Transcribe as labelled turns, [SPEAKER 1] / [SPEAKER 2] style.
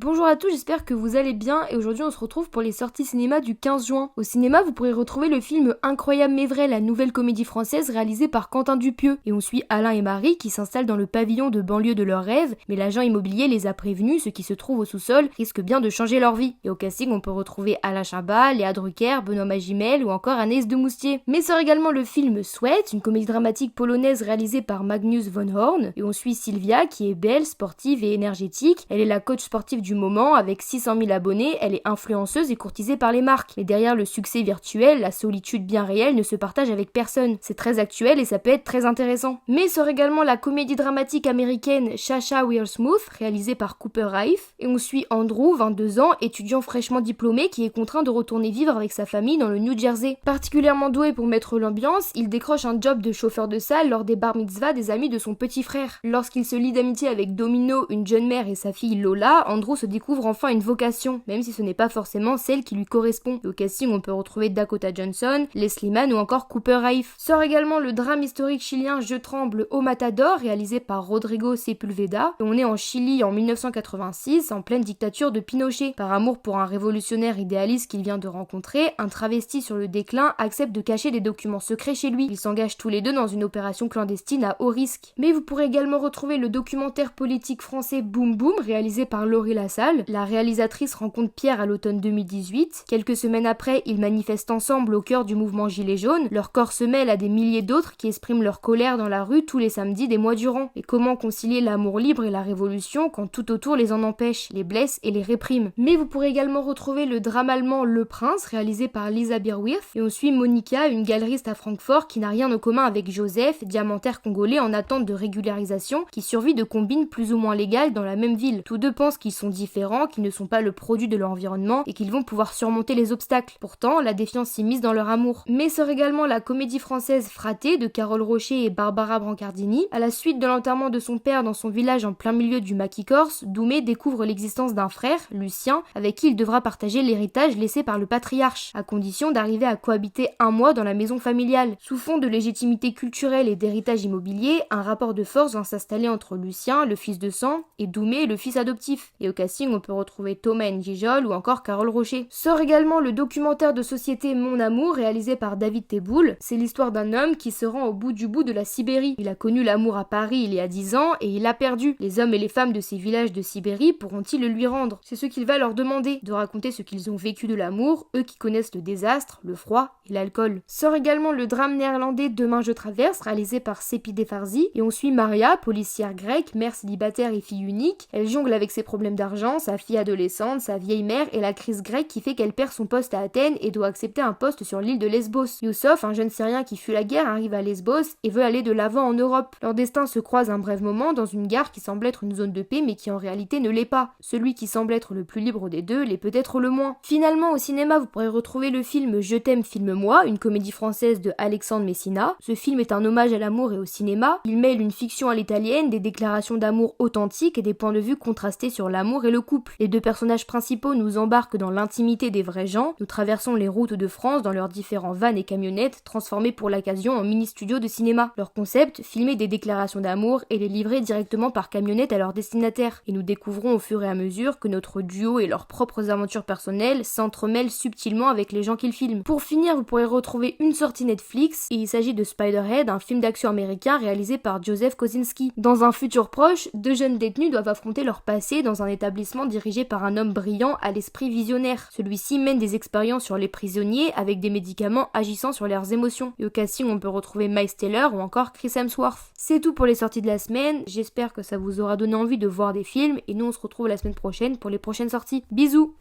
[SPEAKER 1] Bonjour à tous, j'espère que vous allez bien et aujourd'hui on se retrouve pour les sorties cinéma du 15 juin. Au cinéma, vous pourrez retrouver le film Incroyable mais vrai, la nouvelle comédie française réalisée par Quentin Dupieux. Et on suit Alain et Marie qui s'installent dans le pavillon de banlieue de leurs rêves, mais l'agent immobilier les a prévenus, ce qui se trouve au sous-sol risque bien de changer leur vie. Et au casting, on peut retrouver Alain Chabat, Léa Drucker, Benoît Magimel ou encore Anaïs de Moustier. Mais sort également le film Sweat, une comédie dramatique polonaise réalisée par Magnus von Horn. Et on suit Sylvia qui est belle, sportive et énergétique. Elle est la coach sportive du moment, avec 600 000 abonnés, elle est influenceuse et courtisée par les marques. Mais derrière le succès virtuel, la solitude bien réelle ne se partage avec personne. C'est très actuel et ça peut être très intéressant. Mais sort également la comédie dramatique américaine Cha-Cha Real Smooth, réalisée par Cooper Raiff. Et on suit Andrew, 22 ans, étudiant fraîchement diplômé qui est contraint de retourner vivre avec sa famille dans le New Jersey. Particulièrement doué pour mettre l'ambiance, il décroche un job de chauffeur de salle lors des bar mitzvahs des amis de son petit frère. Lorsqu'il se lie d'amitié avec Domino, une jeune mère et sa fille Lola, Andrew se découvre enfin une vocation, même si ce n'est pas forcément celle qui lui correspond. Au casting, on peut retrouver Dakota Johnson, Leslie Mann ou encore Cooper Raiff. Sort également le drame historique chilien Je tremble au Matador, réalisé par Rodrigo Sepulveda. Et on est en Chili en 1986, en pleine dictature de Pinochet. Par amour pour un révolutionnaire idéaliste qu'il vient de rencontrer, un travesti sur le déclin accepte de cacher des documents secrets chez lui. Ils s'engagent tous les deux dans une opération clandestine à haut risque. Mais vous pourrez également retrouver le documentaire politique français Boum Boum, réalisé par Laurie Lassalle. La réalisatrice rencontre Pierre à l'automne 2018. Quelques semaines après, ils manifestent ensemble au cœur du mouvement Gilets jaunes. Leur corps se mêle à des milliers d'autres qui expriment leur colère dans la rue tous les samedis des mois durant. Et comment concilier l'amour libre et la révolution quand tout autour les en empêche, les blesse et les réprime. Mais vous pourrez également retrouver le drame allemand Le Prince, réalisé par Lisa Birwirth. Et on suit Monica, une galeriste à Francfort qui n'a rien en commun avec Joseph, diamantaire congolais en attente de régularisation, qui survit de combines plus ou moins légales dans la même ville. Tous deux pensent qu'ils sont différents, qu'ils ne sont pas le produit de leur environnement et qu'ils vont pouvoir surmonter les obstacles. Pourtant, la défiance s'immisce dans leur amour. Mais sort également la comédie française Fraté de Carole Rocher et Barbara Brancardini. À la suite de l'enterrement de son père dans son village en plein milieu du Maquis corse, Doumé découvre l'existence d'un frère, Lucien, avec qui il devra partager l'héritage laissé par le patriarche, à condition d'arriver à cohabiter un mois dans la maison familiale. Sous fond de légitimité culturelle et d'héritage immobilier, un rapport de force va s'installer entre Lucien, le fils de sang, et Doumé, le fils adoptif. Et au casting, on peut retrouver Thomas N'Gijol ou encore Carole Rocher. Sort également le documentaire de société Mon Amour, réalisé par David Teboul. C'est l'histoire d'un homme qui se rend au bout du bout de la Sibérie. Il a connu l'amour à Paris il y a 10 ans et il l'a perdu. Les hommes et les femmes de ces villages de Sibérie pourront-ils le lui rendre? C'est ce qu'il va leur demander, de raconter ce qu'ils ont vécu de l'amour, eux qui connaissent le désastre, le froid et l'alcool. Sort également le drame néerlandais Demain je traverse, réalisé par Seppi Defarzi, et on suit Maria, policière grecque, mère célibataire et fille unique. Elle jongle avec ses problèmes d'argent, sa fille adolescente, sa vieille mère et la crise grecque qui fait qu'elle perd son poste à Athènes et doit accepter un poste sur l'île de Lesbos. Youssof, un jeune Syrien qui fuit la guerre, arrive à Lesbos et veut aller de l'avant en Europe. Leur destin se croise un bref moment dans une gare qui semble être une zone de paix mais qui en réalité ne l'est pas. Celui qui semble être le plus libre des deux l'est peut-être le moins. Finalement, au cinéma, vous pourrez retrouver le film Je t'aime, filme-moi, une comédie française de Alexandre Messina. Ce film est un hommage à l'amour et au cinéma. Il mêle une fiction à l'italienne, des déclarations d'amour authentiques et des points de vue contrastés sur l'amour et le couple. Les deux personnages principaux nous embarquent dans l'intimité des vrais gens. Nous traversons les routes de France dans leurs différents vans et camionnettes transformés pour l'occasion en mini-studio de cinéma. Leur concept, filmer des déclarations d'amour et les livrer directement par camionnette à leurs destinataires. Et nous découvrons au fur et à mesure que notre duo et leurs propres aventures personnelles s'entremêlent subtilement avec les gens qu'ils filment. Pour finir, vous pourrez retrouver une sortie Netflix et il s'agit de Spiderhead, un film d'action américain réalisé par Joseph Kosinski. Dans un futur proche, deux jeunes détenus doivent affronter leur passé dans un établissement dirigé par un homme brillant à l'esprit visionnaire. Celui-ci mène des expériences sur les prisonniers avec des médicaments agissant sur leurs émotions. Et au casting, on peut retrouver Miles Teller ou encore Chris Hemsworth. C'est tout pour les sorties de la semaine. J'espère que ça vous aura donné envie de voir des films et nous on se retrouve la semaine prochaine pour les prochaines sorties. Bisous!